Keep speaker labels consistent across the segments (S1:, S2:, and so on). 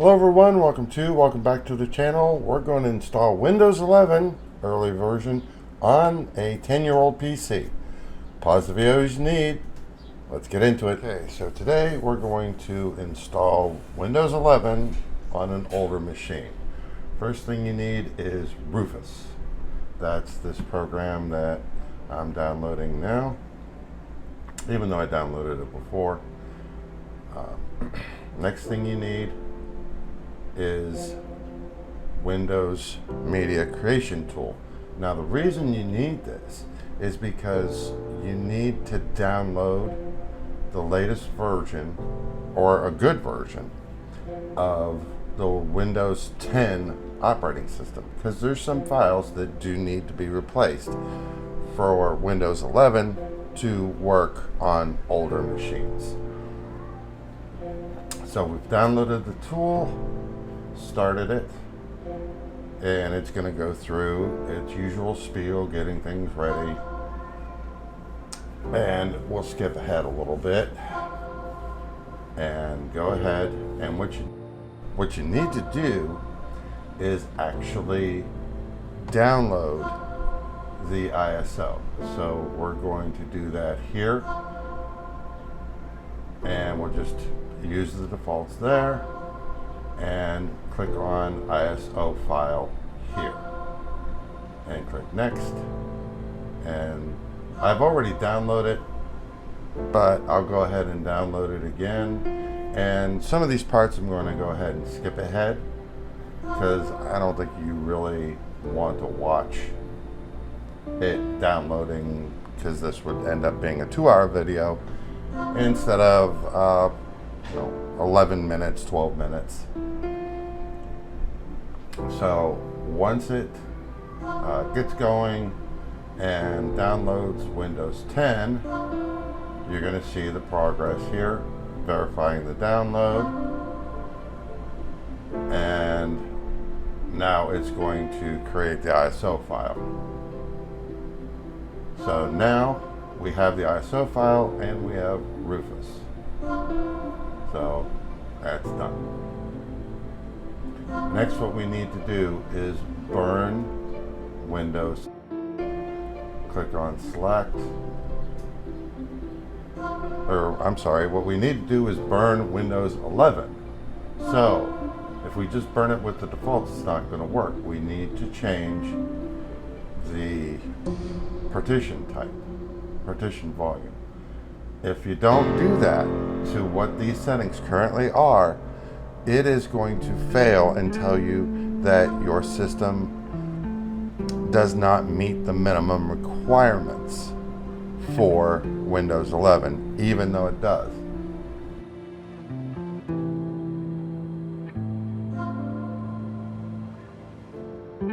S1: Hello everyone, welcome back to the channel. We're going to install Windows 11 early version on a 10-year-old PC. Pause the video as you need. Let's get into it. Okay, so today we're going to install Windows 11 on an older machine. First thing you need is Rufus. That's this program that I'm downloading now, even though I downloaded it before. Next thing you need is Windows Media Creation Tool. Now the reason you need this is because you need to download the latest version or a good version of the Windows 10 operating system, because there's some files that do need to be replaced for Windows 11 to work on older machines. So we've downloaded the tool, started it, and it's going to go through its usual spiel, getting things ready. And we'll skip ahead a little bit and go ahead, and what you need to do is actually download the ISO. So we're going to do that here, and we'll just use the defaults there and click on ISO file here and click next. And I've already downloaded it, but I'll go ahead and download it again. And some of these parts I'm going to go ahead and skip ahead, because I don't think you really want to watch it downloading, because this would end up being a 2-hour video instead of 11 minutes, 12 minutes. So once it gets going and downloads Windows 10, you're going to see the progress here, verifying the download, and now it's going to create the ISO file. So now we have the ISO file and we have Rufus. So that's done. Next, what we need to do is burn Windows. Click on select, what we need to do is burn Windows 11. So if we just burn it with the defaults, it's not going to work. We need to change the partition type, partition volume. If you don't do that to what these settings currently are, it is going to fail and tell you that your system does not meet the minimum requirements for Windows 11, even though it does.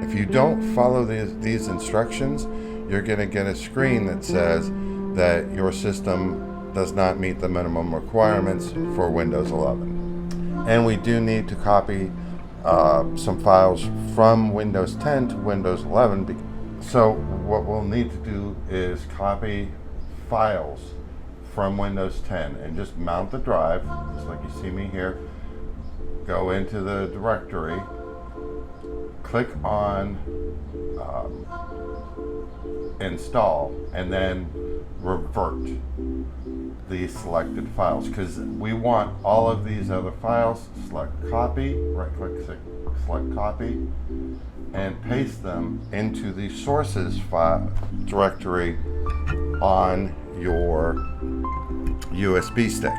S1: If you don't follow these instructions, you're going to get a screen that says that your system does not meet the minimum requirements for Windows 11. And we do need to copy some files from Windows 10 to Windows 11. So what we'll need to do is copy files from Windows 10 and just mount the drive, just like you see me here. Go into the directory, click on install, and then revert the selected files, because we want all of these other files. Select copy, right click, select copy, and paste them into the sources file directory on your USB stick.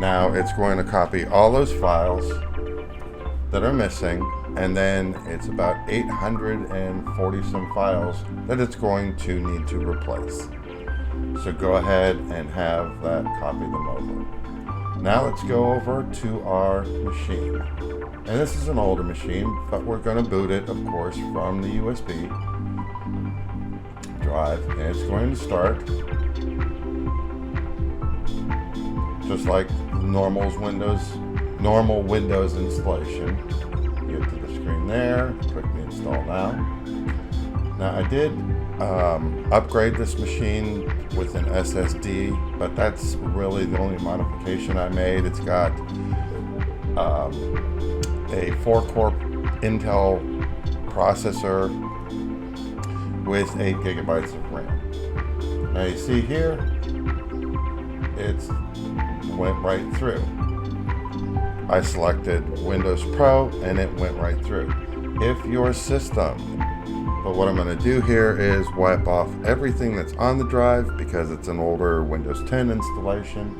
S1: Now it's going to copy all those files that are missing, and then it's about 840 some files that it's going to need to replace. So go ahead and have that copy them over. Now let's go over to our machine. And this is an older machine, but we're going to boot it, of course, from the USB drive. And it's going to start just like normal Windows installation. Get to the screen there, click the install now. Now I did upgrade this machine with an SSD, but that's really the only modification I made. It's got a 4-core Intel processor with 8 gigabytes of RAM. Now you see here, it's went right through. I selected Windows Pro and it went right through. If your system, but what I'm going to do here is wipe off everything that's on the drive because it's an older Windows 10 installation,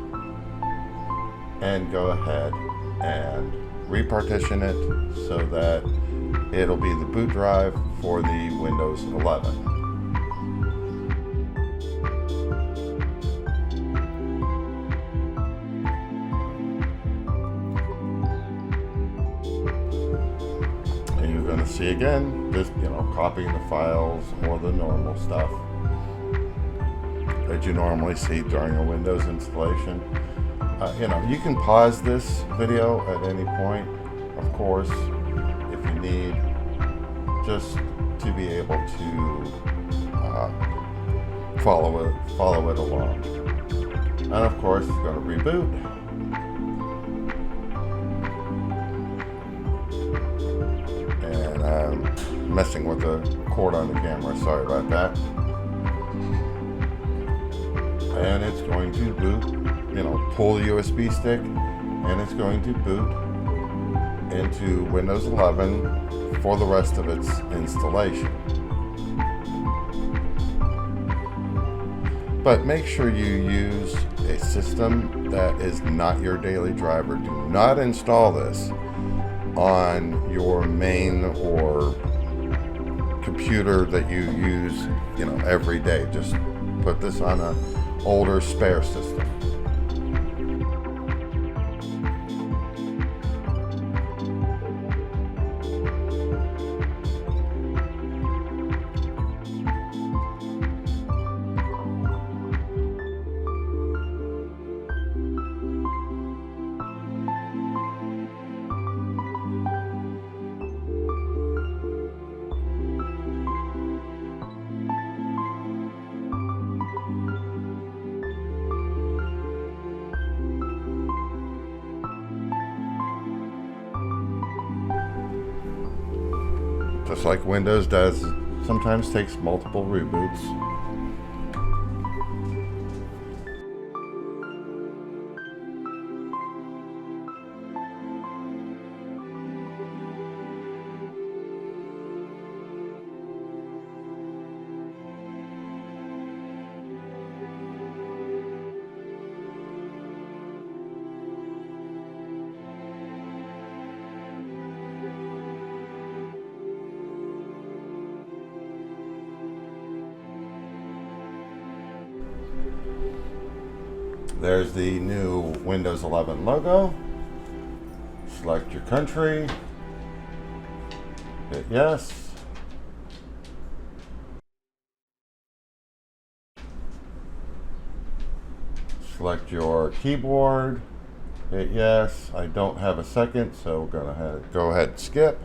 S1: and go ahead and repartition it so that it'll be the boot drive for the Windows 11. And you're going to see again, just copying the files or the normal stuff that you normally see during a Windows installation. You can pause this video at any point, of course, if you need, just to be able to follow it along. And of course, it's going to reboot. And I'm messing with the cord on the camera, sorry about that. And it's going to boot. Pull the USB stick, and it's going to boot into Windows 11 for the rest of its installation. But make sure you use a system that is not your daily driver. Do not install this on your main or computer that you use, every day. Just put this on an older spare system. Just like Windows does, it sometimes takes multiple reboots. There's the new Windows 11 logo. Select your country. Hit yes. Select your keyboard. Hit yes. I don't have a second, so we're gonna go ahead and skip.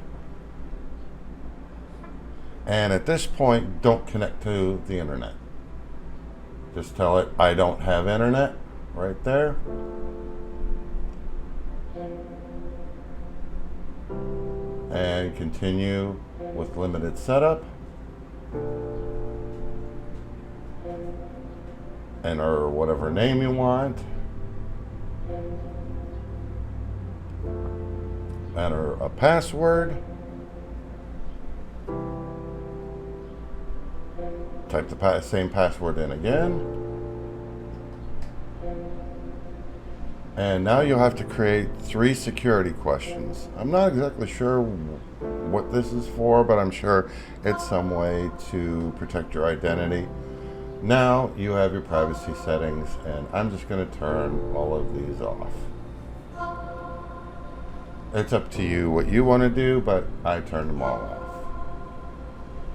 S1: And at this point, don't connect to the internet. Just tell it I don't have internet. Right there. And continue with limited setup. Enter whatever name you want. Enter a password. Type the same password in again. And now you'll have to create 3 security questions. I'm not exactly sure what this is for, but I'm sure it's some way to protect your identity. Now you have your privacy settings, and I'm just going to turn all of these off. It's up to you what you want to do, but I turned them all off.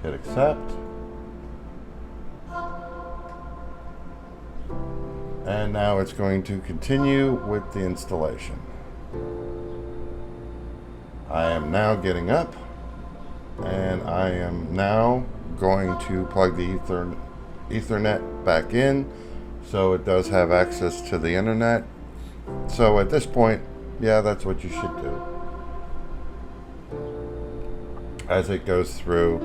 S1: Hit accept. And now it's going to continue with the installation. I am now getting up, and I am now going to plug the Ethernet back in, so it does have access to the internet. So at this point, yeah, that's what you should do. As it goes through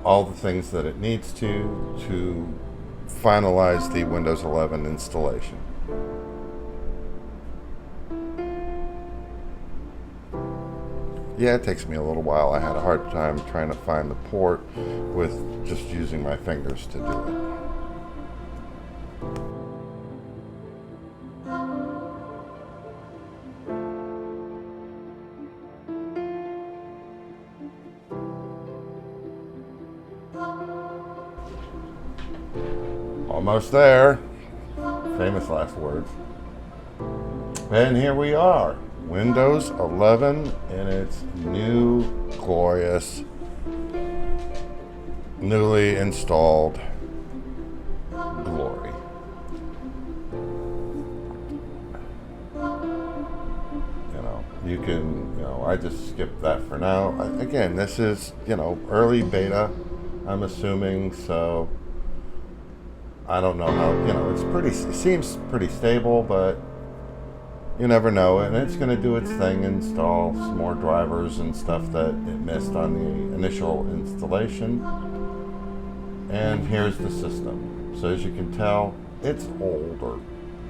S1: all the things that it needs to finalize the Windows 11 installation. Yeah, it takes me a little while. I had a hard time trying to find the port with just using my fingers to do it. Almost there. Famous last words. And here we are. Windows 11 in its new, glorious, newly installed glory. I just skipped that for now. Again, this is, early beta, I'm assuming, so I don't know how, it seems pretty stable, but you never know. And it's going to do its thing, install some more drivers and stuff that it missed on the initial installation. And here's the system. So as you can tell, it's older,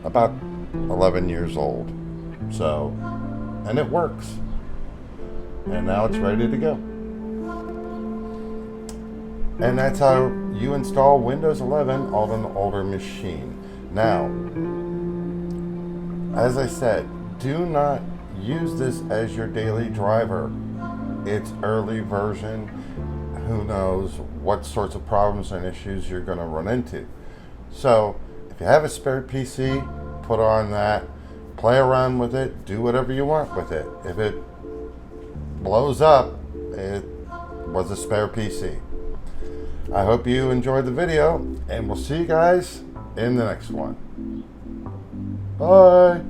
S1: about 11 years old. So, and it works. And now it's ready to go. And that's how you install Windows 11 on an older machine. Now, as I said, do not use this as your daily driver. It's early version. Who knows what sorts of problems and issues you're going to run into. So, if you have a spare PC, put on that, play around with it, do whatever you want with it. If it blows up, it was a spare PC. I hope you enjoyed the video, and we'll see you guys in the next one. Bye.